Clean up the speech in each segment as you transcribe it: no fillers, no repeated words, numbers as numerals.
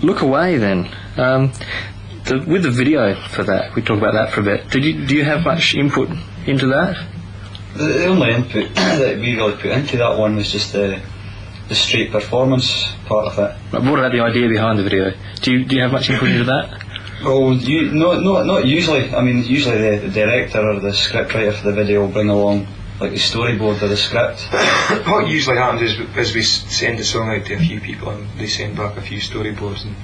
Look Away then. With the video for that, we talk about that for a bit. Do you have much input into that? The only input that we really put into that one was just the straight performance part of it. What about the idea behind the video? Do you have much input into that? Well, not usually. I mean, usually the director or the scriptwriter for the video will bring along like the storyboard or the script. What usually happens is we send the song out to a few people and they send back a few storyboards, and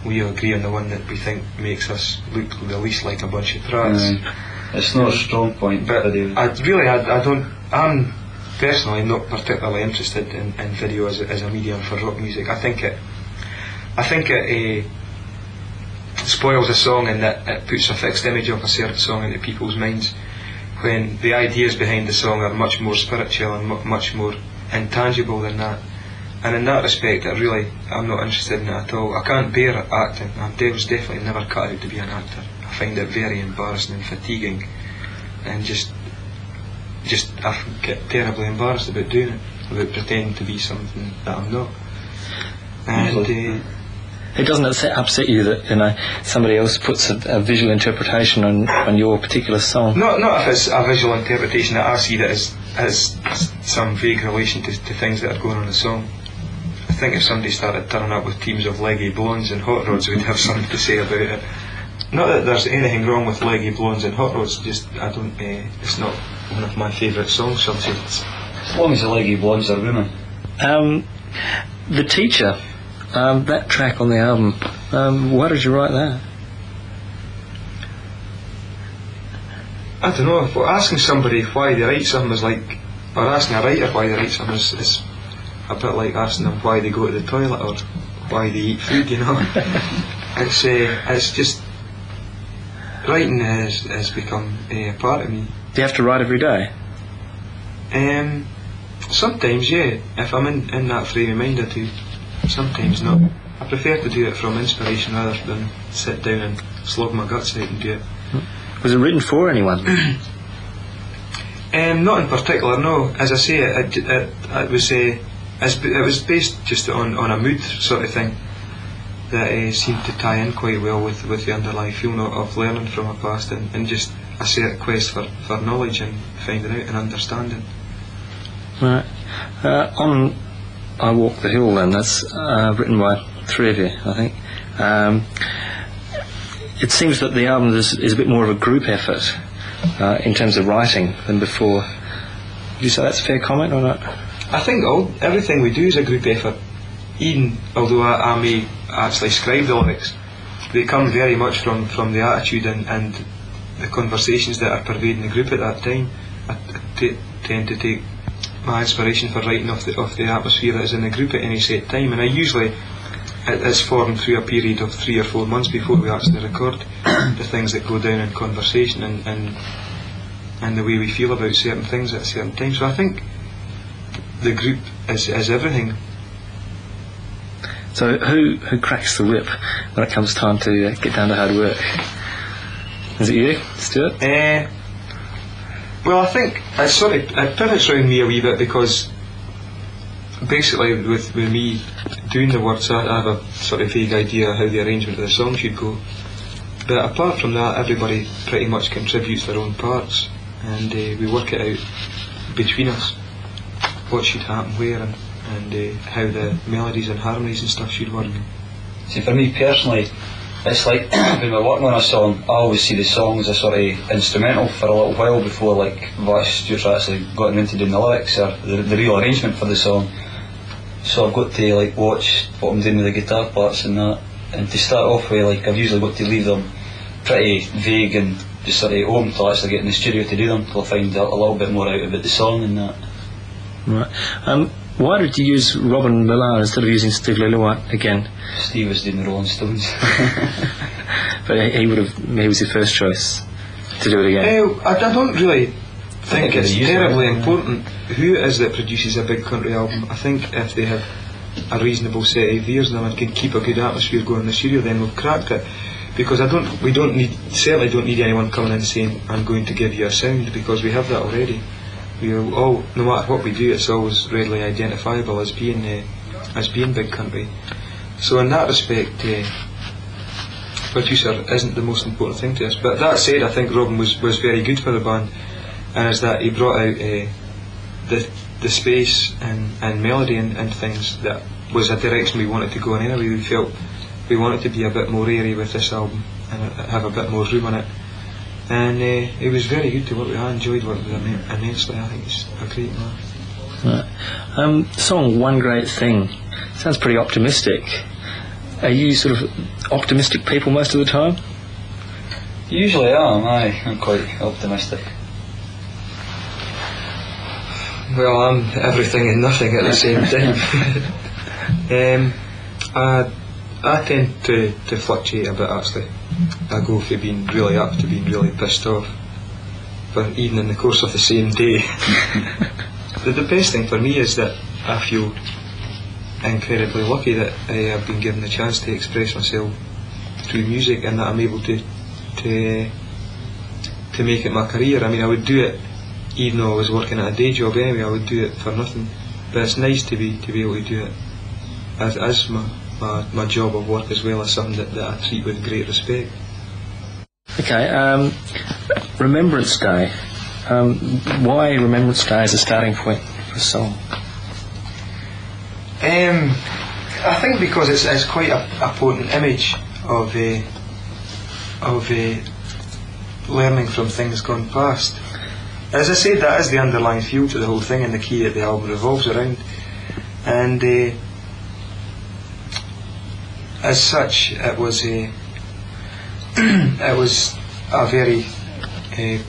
we agree on the one that we think makes us look the least like a bunch of tracks. It's not a strong point, but I'm personally not particularly interested in video as a medium for rock music. I think it spoils a song in that it puts a fixed image of a certain song into people's minds, when the ideas behind the song are much more spiritual and much more intangible than that. And in that respect, I'm not interested in it at all. I can't bear acting. I was definitely never cut out to be an actor. I find it very embarrassing and fatiguing, and I get terribly embarrassed about doing it, about pretending to be something that I'm not. And it doesn't upset you that somebody else puts a visual interpretation on your particular song? Not if it's a visual interpretation that I see that has some vague relation to things that are going on in the song. I think if somebody started turning up with teams of Leggy Blondes and Hot Rods, we'd have something to say about it. Not that there's anything wrong with Leggy Blondes and Hot Rods, just it's not one of my favourite songs, shall I say. As long as the Leggy Blondes are women. The Teacher, that track on the album, why did you write that? I don't know, asking somebody why they write something is like, or asking a writer why they write something is a bit like asking them why they go to the toilet or why they eat food, you know. It's just, writing has become a part of me. Do you have to write every day? Sometimes, yeah. If I'm in that frame of mind, I do. Sometimes not. I prefer to do it from inspiration rather than sit down and slog my guts out and do it. Was it written for anyone? Not in particular, no. As I say, it was based just on a mood sort of thing that seemed to tie in quite well with the underlying feeling of learning from my past and just a certain quest for knowledge and finding out and understanding. Right. On I Walk the Hill then, that's written by three of you, I think. It seems that the album is a bit more of a group effort in terms of writing than before. Would you say that's a fair comment or not? I think everything we do is a group effort. Even although I may actually scribe the lyrics, they come very much from the attitude and the conversations that are pervading the group at that time. I tend to take my inspiration for writing off the atmosphere that is in the group at any set time, and it's formed through a period of 3 or 4 months before we actually record the things that go down in conversation and the way we feel about certain things at a certain time. So I think the group is everything. So who cracks the whip when it comes time to get down to hard work? Is it you, Stuart? Well, I think it pivots around me a wee bit, because basically with me doing the words, I have a sort of vague idea how the arrangement of the song should go. But apart from that, everybody pretty much contributes their own parts, and we work it out between us, what should happen where, and how the melodies and harmonies and stuff should work. See, for me personally, it's like when we're working on a song, I always see the song as a sort of instrumental for a little while before Stuart's actually gotten into doing the lyrics or the real arrangement for the song. So I've got to watch what I'm doing with the guitar parts and that, and to start off with, I've usually got to leave them pretty vague and just sort of open till I actually get in the studio to do them, till I find a little bit more out about the song and that. Right. Why did you use Robin Millar instead of using Steve Lillywhite again? Steve was doing the Rolling Stones. But he was your first choice to do it again? I don't really think it's terribly important who it is that produces a big country album. I think if they have a reasonable set of ears in them and can keep a good atmosphere going in the studio, then we've cracked it. Because we certainly don't need anyone coming in saying, I'm going to give you a sound, because we have that already. No matter what we do, it's always readily identifiable as being big country. So in that respect, producer isn't the most important thing to us. But that said, I think Robin was very good for the band, and is that he brought out the space and melody and things that was a direction we wanted to go in anyway. We felt we wanted to be a bit more airy with this album and have a bit more room on it. And it was very good to work with. I enjoyed working with him immensely. I think he's a great man. Right. Song One Great Thing sounds pretty optimistic. Are you sort of optimistic people most of the time? Usually I am, I'm quite optimistic. Well, I'm everything and nothing at the same time. I tend to fluctuate a bit actually. I go from being really up to being really pissed off, but even in the course of the same day. The best thing for me is that I feel incredibly lucky that I have been given the chance to express myself through music, and that I'm able to make it my career. I mean, I would do it even though I was working at a day job anyway. I would do it for nothing, but it's nice to be able to do it as my job of work, as well as something that I treat with great respect. Okay, Remembrance Day. Why Remembrance Day as a starting point for a song? I think because it's quite a potent image of learning from things gone past. As I said, that is the underlying feel to the whole thing, and the key that the album revolves around. And as such, it was a very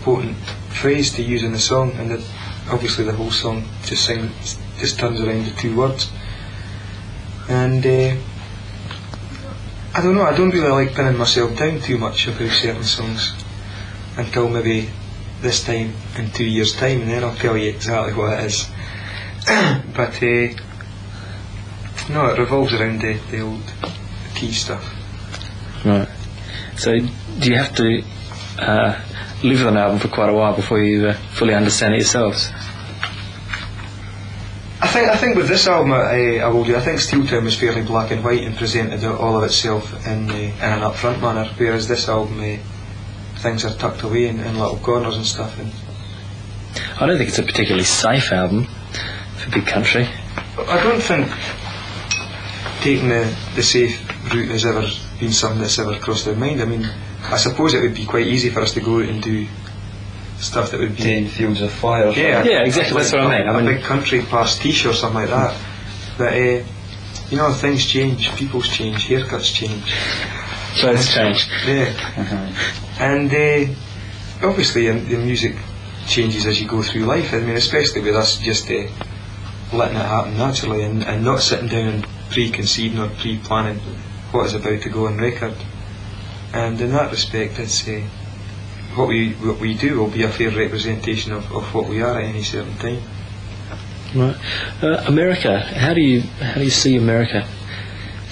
potent phrase to use in the song, and that obviously the whole song just turns around the two words. And I don't know, I don't really like pinning myself down too much about certain songs until maybe this time in 2 years' time, and then I'll tell you exactly what it is. But no, it revolves around the old key stuff. Right. So do you have to live with an album for quite a while before you fully understand it yourselves? I think with this album I will do. I think Steel Town was fairly black and white and presented all of itself in an upfront manner, whereas this album things are tucked away in little corners and stuff. And I don't think it's a particularly safe album for Big Country. I don't think taking the safe route has ever been something that's ever crossed our mind. I mean, I suppose it would be quite easy for us to go out and do stuff that would be 10 Fields of Fire. Yeah, exactly. That's what I mean. A Big Country pastiche or something like that. But you know, things change, people's change, haircuts change. Clothes change. Yeah. And obviously the music changes as you go through life. I mean, especially with us just letting it happen naturally and not sitting down and preconceiving or pre-planning what is about to go on record. And in that respect, it's what we do will be a fair representation of what we are at any certain time. Right. America. How do you see America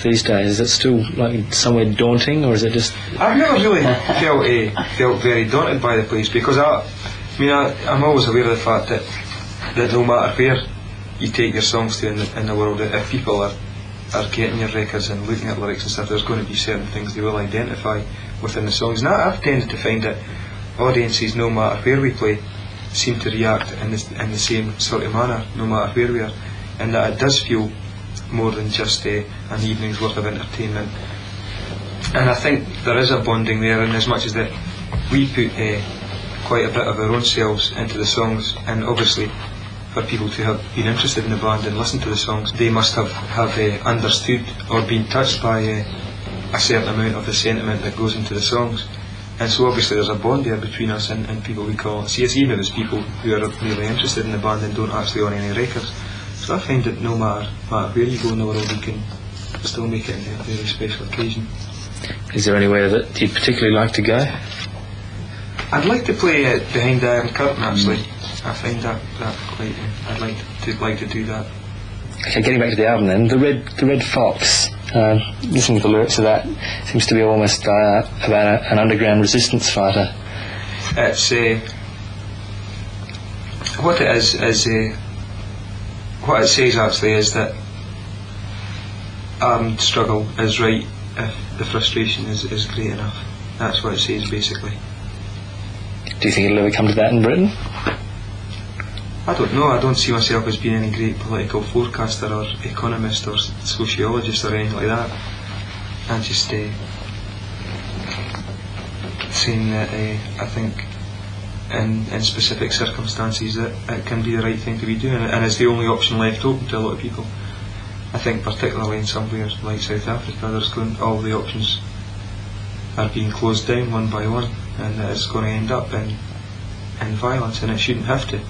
these days? Is it still like somewhere daunting, or is it just? I've never really felt very daunted by the place, because I'm always aware of the fact that no matter where you take your songs to in the world, if people are getting your records and looking at lyrics and stuff, there's going to be certain things they will identify within the songs. And I've tended to find that audiences, no matter where we play, seem to react in the same sort of manner, no matter where we are, and that it does feel more than just an evening's worth of entertainment. And I think there is a bonding there, in as much as that we put quite a bit of our own selves into the songs, and obviously for people to have been interested in the band and listened to the songs, they must have understood or been touched by a certain amount of the sentiment that goes into the songs. And so obviously there's a bond there between us and people we call CS, even if it's people who are really interested in the band and don't actually own any records. So I find that no matter where you go in the world, you can still make it a very special occasion. Is there anywhere that you'd particularly like to go? I'd like to play behind the Iron Curtain, actually. I find that quite. I'd like to do that. Okay, getting back to the album then, the Red Fox. Listening to the lyrics of that, seems to be almost about an underground resistance fighter. It's what it is what it says actually is that armed struggle is right if the frustration is great enough. That's what it says basically. Do you think it'll ever come to that in Britain? I don't know. I don't see myself as being any great political forecaster or economist or sociologist or anything like that. I'm just saying that I think in specific circumstances that it can be the right thing to be doing, and it's the only option left open to a lot of people. I think particularly in somewhere like South Africa, all the options are being closed down one by one, and it's going to end up in violence, and it shouldn't have to.